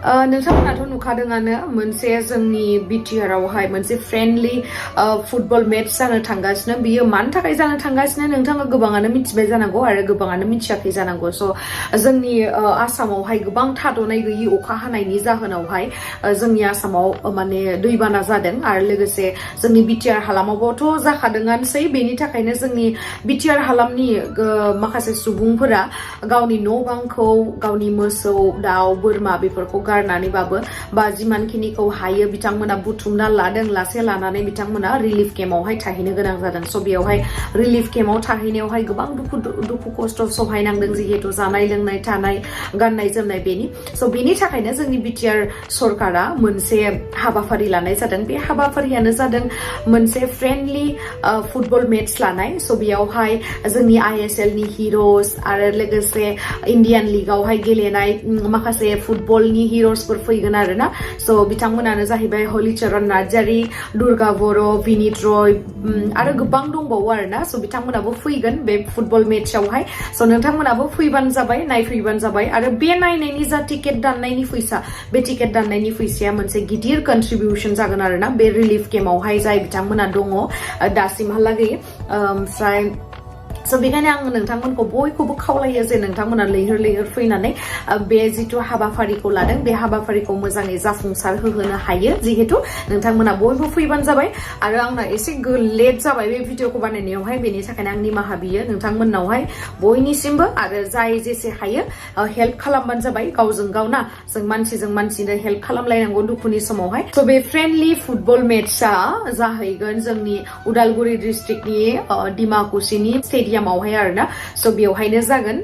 नोंथांमोनाथ' नुखादोंआनो मोनसे जोंनि BTR आवहाय मोनसे फ्रेन्डलि फुटबल मेच जानो थांगासिनो बियो मानि थाखाय जानो थांगासिनो नोंथाङा गोबाङानो मिथिबाय जानांगौ आरो गोबाङानो मिथियाखै जानांगौ स' जोंनि आसामावहाय गोबां थाद'नाय गैयि अखा हानायनि जाहोनावहाय जोंनि आसामाव माने दैबाना जादों आरो लोगोसे जोंनि BTR हालामावबोथ' जाखादोंआनोसै बेनि थाखायनो जोंनि BTR हालामनि माखासे सुबुंफोरा गावनि न' बांखौ गावनि मोसौ दाउ बोरमा बेफोरखौ गारनानैबाबो बा जिमानखिनिखौ हायो बिथांमोना बुथुमना लादों लासे लानानै बिथांमोना रिलिफ केम्पआवहाय थाहैनो गोनां जादों स' बेयावहाय रिलिफ केम्पआव थाहैनायावहाय गोबां दुखु खस्थ' सहायनांदों जिहेतु जानाय लोंनाय थानाय गाननाय जोमनाय बेनि स' बेनि थाखायनो जोंनि BTR सरकारा मोनसे हाबाफारि लानाय जादों बे हाबाफारियानो जादों मोनसे फ्रेन्डलि फुटबल मेच लानाय स' बेयावहाय जोंनि ISL नि हिर'स आरो लोगोसे इण्डियान लिगावहाय गेलेनाय माखासे फुटबलनि हिर'सफोर फैगोन आरोना स' बिथांमोनानो जाहैबाय हलिचरन नार्जारी दुर्गा बर' विनीत रय आरो गोबां दंबावो आरोना स' बिथांमोनाबो फैगोन बे फुटबल मेचआवहाय स' नोंथांमोनाबो फैबानो जाबाय नायफैबानो जाबाय आरो बे नायनायनि जा टिकेट दाननायनि फैसा बे टिकेट दाननायनि फैसाया मोनसे गिदिर कन्ट्रिबिउसन जागोन आरोना बे रिलिफ केम्पआवहाय जाय बिथांमोना दङ दासिमहालागै ओमफ्राय स' बेखायनो आं नोंथांमोनखौ बयखौबो खावलायो जे नोंथांमोना लैहोर फैनानै बे जिथु हाबाफारिखौ लादों बे हाबाफारिखौ मोजाङै जाफुंसार होहोनो हायो जिहेतु नोंथांमोना बयबो फैबानो जाबाय आरो आंना एसे लेट जाबाय बे भिडिअखौ बानायनायावहाय बेनि थाखायनो आं निमाहा बियो नोंथांमोननावहाय बयनिसिमबो आरो जाय जेसे हायो हेल्प खालामबानो जाबाय गावजों गाव ना जों मानसिजों मानसिनो हेल्प खालामलायनांगौ दुखुनि समावहाय स' बे फ्रेन्डलि फुटबल मेचआ जाहैगोन जोंनि उदालगुरि डिस्ट्रिक्टनि डिमाकुचिनि स्टेडियामावहाय आरोना स' बेवहायनो जागोन